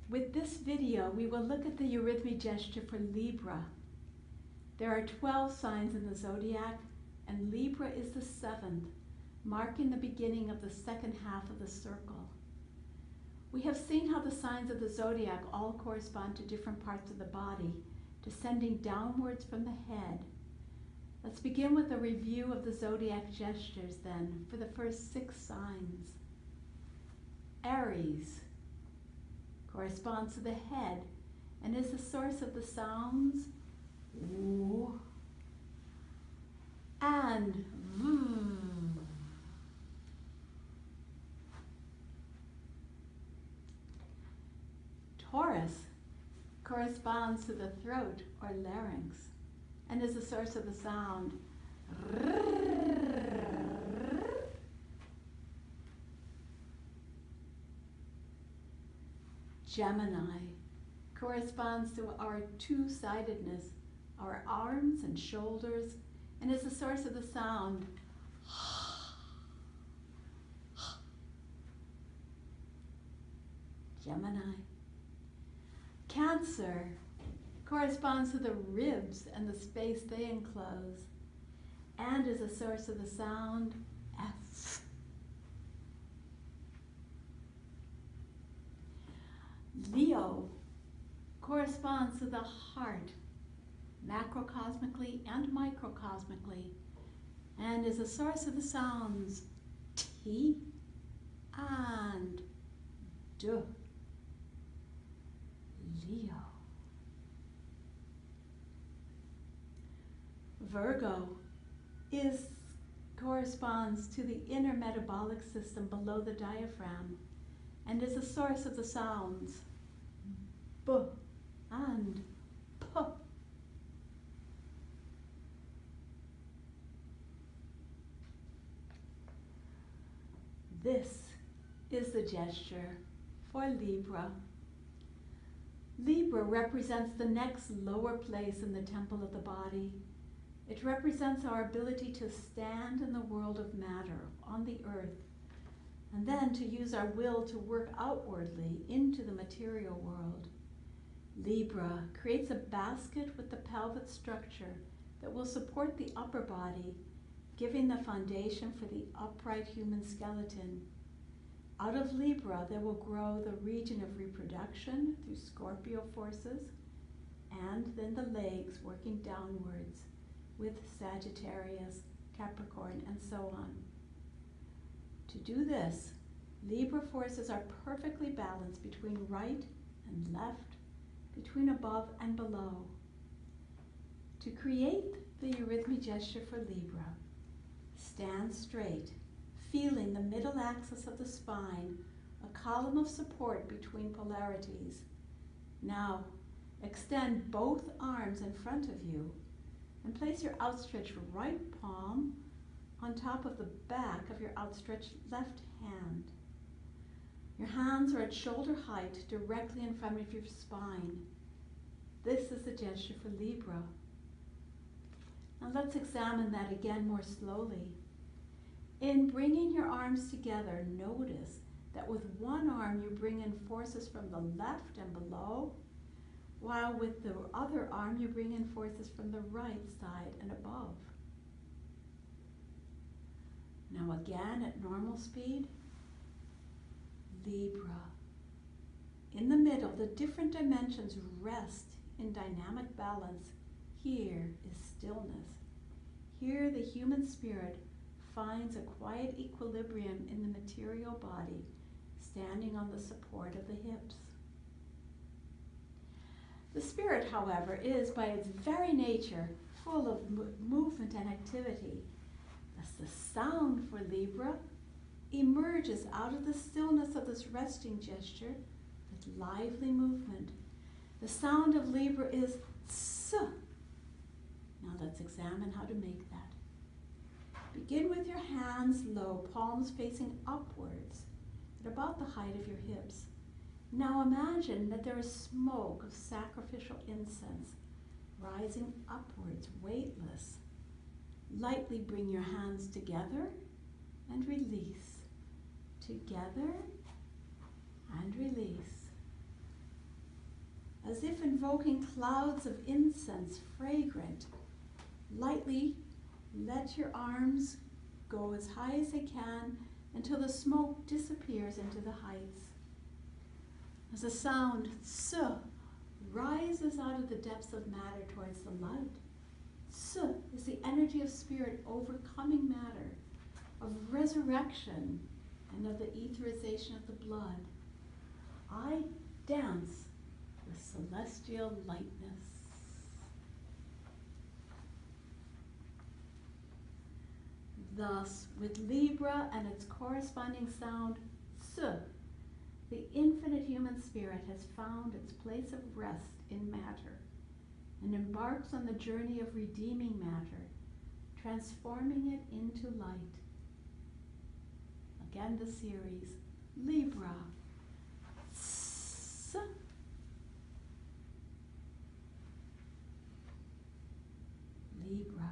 With this video, we will look at the eurythmy gesture for Libra. There are 12 signs in the Zodiac, and Libra is the 7th, marking the beginning of the second half of the circle. We have seen how the signs of the Zodiac all correspond to different parts of the body, descending downwards from the head. Let's begin with a review of the Zodiac gestures then, for the first 6 signs. Aries corresponds to the head and is the source of the sounds ooh and v. Taurus corresponds to the throat or larynx and is the source of the sound Gemini corresponds to our two-sidedness, our arms and shoulders, and is the source of the sound Gemini. Cancer corresponds to the ribs and the space they enclose, and is a source of the sound F. Leo corresponds to the heart, macrocosmically and microcosmically, and is a source of the sounds T and D. Leo. Virgo corresponds to the inner metabolic system below the diaphragm and is the source of the sounds B and P. This is the gesture for Libra. Libra represents the next lower place in the temple of the body. It represents our ability to stand in the world of matter, on the earth, and then to use our will to work outwardly into the material world. Libra creates a basket with the pelvic structure that will support the upper body, giving the foundation for the upright human skeleton. Out of Libra, there will grow the region of reproduction through Scorpio forces, and then the legs working downwards with Sagittarius, Capricorn, and so on. To do this, Libra forces are perfectly balanced between right and left, between above and below. To create the eurythmy gesture for Libra, stand straight, feeling the middle axis of the spine, a column of support between polarities. Now, extend both arms in front of you and place your outstretched right palm on top of the back of your outstretched left hand. Your hands are at shoulder height, directly in front of your spine. This is the gesture for Libra. Now let's examine that again more slowly. In bringing your arms together, notice that with one arm you bring in forces from the left and below, while with the other arm you bring in forces from the right side and above. Now again at normal speed, Libra. In the middle, the different dimensions rest in dynamic balance. Here is stillness. Here the human spirit finds a quiet equilibrium in the material body, standing on the support of the hips. The spirit, however, is by its very nature full of movement and activity. Thus the sound for Libra emerges out of the stillness of this resting gesture with lively movement. The sound of Libra is S. Now let's examine how to make that. Begin with your hands low, palms facing upwards at about the height of your hips. Now imagine that there is smoke of sacrificial incense rising upwards, weightless. Lightly bring your hands together and release. Together and release. as if invoking clouds of incense, fragrant. Lightly let your arms go as high as they can until the smoke disappears into the heights. As a sound, S, rises out of the depths of matter towards the light. S is the energy of spirit overcoming matter, of resurrection, and of the etherization of the blood. I dance with celestial lightness. Thus, with Libra and its corresponding sound, S, the infinite human spirit has found its place of rest in matter and embarks on the journey of redeeming matter, transforming it into light. Again, the series, Libra, S, Libra.